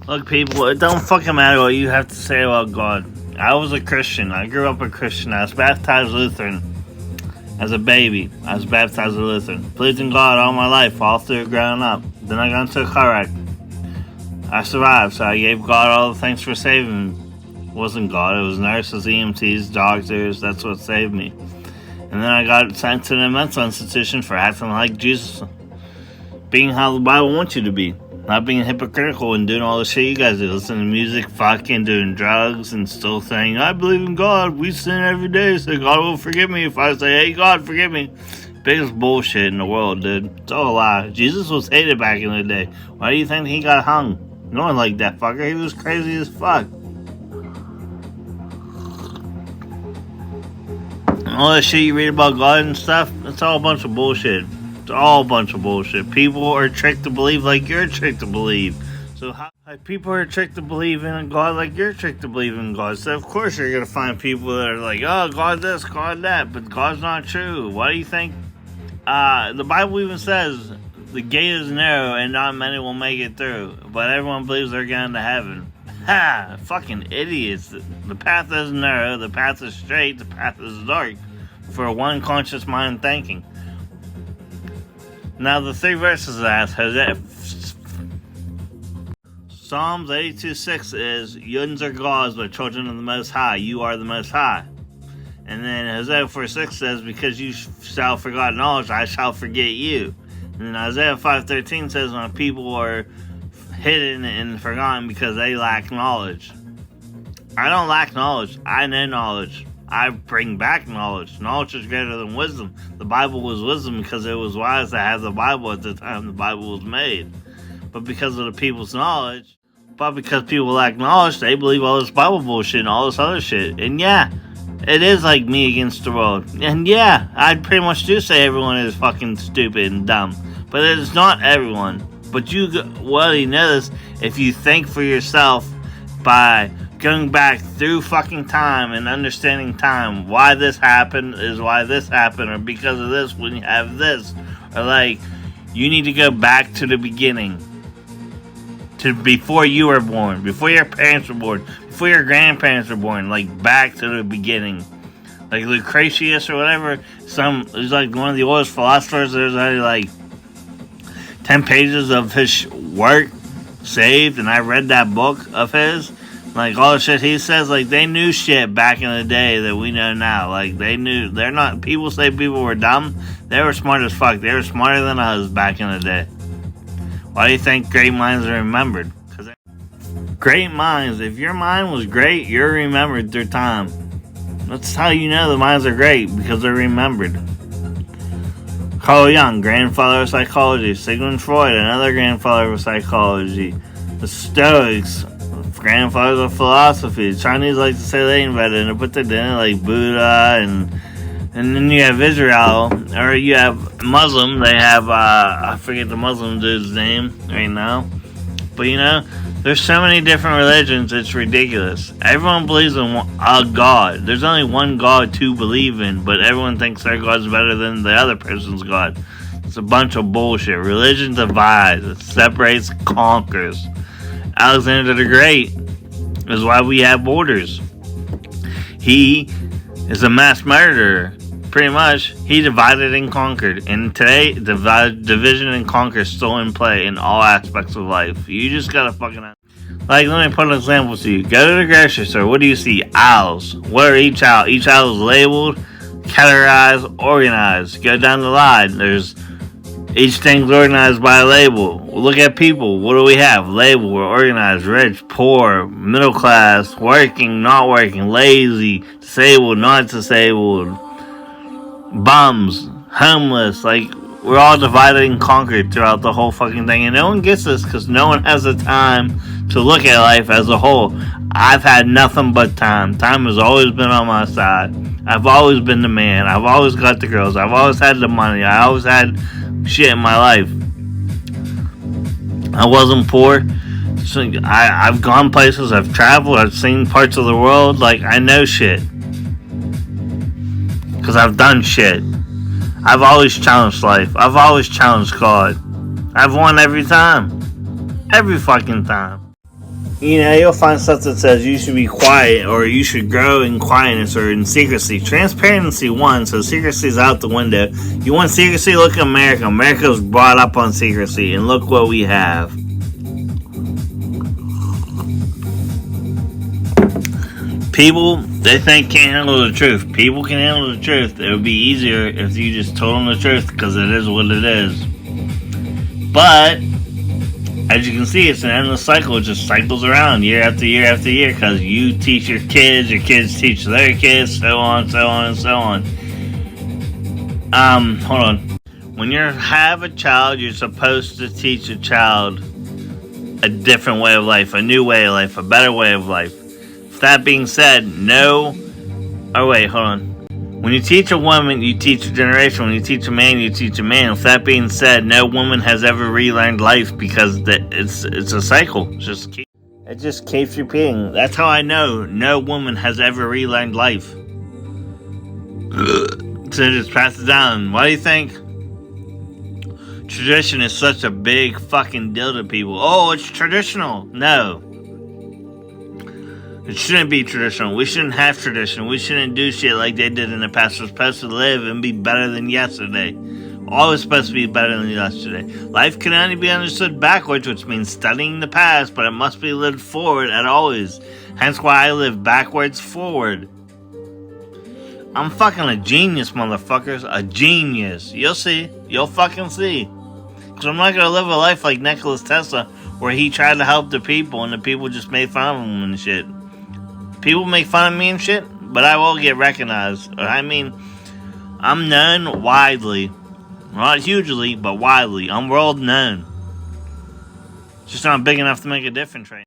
Look, people, it don't fucking matter what you have to say about God. I was a Christian. I grew up a Christian. I was baptized Lutheran as a baby. I was baptized a Lutheran. Believed in God all my life, all through growing up. Then I got into a car wreck. I survived, so I gave God all the thanks for saving me. It wasn't God, it was nurses, EMTs, doctors. That's what saved me. And then I got sent to the mental institution for acting like Jesus. Being how the Bible wants you to be. Not being hypocritical and doing all the shit you guys do. Listening to music, fucking, doing drugs, and still saying, I believe in God. We sin every day, so God will forgive me if I say, hey, God, forgive me. Biggest bullshit in the world, dude. It's all a lie. Jesus was hated back in the day. Why do you think he got hung? No one liked that fucker. He was crazy as fuck. All that shit you read about God and stuff, it's all a bunch of bullshit. It's all a bunch of bullshit. People are tricked to believe like you're tricked to believe. So how people are tricked to believe in a God like you're tricked to believe in God. So of course you're going to find people that are like, oh, God this, God that. But God's not true. Why do you think? The Bible even says the gate is narrow and not many will make it through. But everyone believes they're going to heaven. Ha! Fucking idiots. The path is narrow. The path is straight. The path is dark. For one conscious mind thinking. Now the three verses ask Psalms 82:6 is, Yuns are gods, but children of the Most High. You are the Most High. And then Hosea 4:6 says, because you shall forget knowledge, I shall forget you. And then Isaiah 5:13 says, when people are hidden and forgotten because they lack knowledge. I don't lack knowledge. I know knowledge. I bring back knowledge. Knowledge is greater than wisdom. The Bible was wisdom because it was wise to have the Bible at the time the Bible was made. But because of the people's knowledge, because people lack knowledge, they believe all this Bible bullshit and all this other shit. And yeah, it is like me against the world. And yeah, I pretty much do say everyone is fucking stupid and dumb. But it's not everyone. But you already know this if you think for yourself by going back through fucking time and understanding time, why this happened is why this happened, or because of this when you have this, or like you need to go back to the beginning, to before you were born, before your parents were born, before your grandparents were born, like back to the beginning. Like Lucretius or whatever, he's like one of the oldest philosophers. There's only like 10 pages of his work saved, and I read that book of his. Like, all the shit he says, like, they knew shit back in the day that we know now. Like, they knew, people say people were dumb. They were smart as fuck. They were smarter than us back in the day. Why do you think great minds are remembered? Because great minds, if your mind was great, you're remembered through time. That's how you know the minds are great, because they're remembered. Carl Jung, grandfather of psychology. Sigmund Freud, another grandfather of psychology. The Stoics, grandfathers of philosophy. The Chinese like to say they invented it, but they didn't, like Buddha, and then you have Israel, or you have Muslim. They have, I forget the Muslim dude's name right now, but you know, there's so many different religions, it's ridiculous. Everyone believes in a God. There's only one God to believe in, but everyone thinks their God's better than the other person's God. It's a bunch of bullshit. Religion divides, it separates, conquers. Alexander the Great is why we have borders. He is a mass murderer. Pretty much, he divided and conquered. And today, division and conquer is still in play in all aspects of life. You just gotta fucking... Like, let me put an example to you. Go to the grocery store. What do you see? Aisles. What are each aisle? Each aisle is labeled, categorized, organized. Go down the line. Each thing's organized by a label. Look at people. What do we have? Label. We're organized. Rich, poor, middle class, working, not working, lazy, disabled, not disabled, bums, homeless. Like, we're all divided and conquered throughout the whole fucking thing. And no one gets this because no one has the time to look at life as a whole. I've had nothing but time. Time has always been on my side. I've always been the man. I've always got the girls. I've always had the money. I always had shit in my life. I wasn't poor. So I've gone places, I've traveled, I've seen parts of the world. Like, I know shit. Because I've done shit. I've always challenged life. I've always challenged God. I've won every time. Every fucking time. You know, you'll find stuff that says you should be quiet or you should grow in quietness or in secrecy. Transparency won, so secrecy's out the window. You want secrecy? Look at America. America's brought up on secrecy, and look what we have. People, they think can't handle the truth. People can handle the truth. It would be easier if you just told them the truth because it is what it is. But as you can see, it's an endless cycle. It just cycles around year after year after year because you teach your kids teach their kids, so on, so on, and so on. Hold on. When you have a child, you're supposed to teach a child a different way of life, a new way of life, a better way of life. That being said, no. Oh, wait, hold on. When you teach a woman, you teach a generation. When you teach a man, you teach a man. With that being said, no woman has ever relearned life because it's a cycle. It just keeps repeating. That's how I know no woman has ever relearned life. So just pass it down. Why do you think tradition is such a big fucking deal to people? Oh, it's traditional. No. It shouldn't be traditional. We shouldn't have tradition. We shouldn't do shit like they did in the past. We're supposed to live and be better than yesterday. Always supposed to be better than yesterday. Life can only be understood backwards, which means studying the past, but it must be lived forward at always. Hence why I live backwards forward. I'm fucking a genius, motherfuckers. A genius. You'll see. You'll fucking see. Because I'm not going to live a life like Nikola Tesla, where he tried to help the people and the people just made fun of him and shit. People make fun of me and shit, but I will get recognized. I mean, I'm known widely. Not hugely, but widely. I'm world known. Just not big enough to make a difference right now.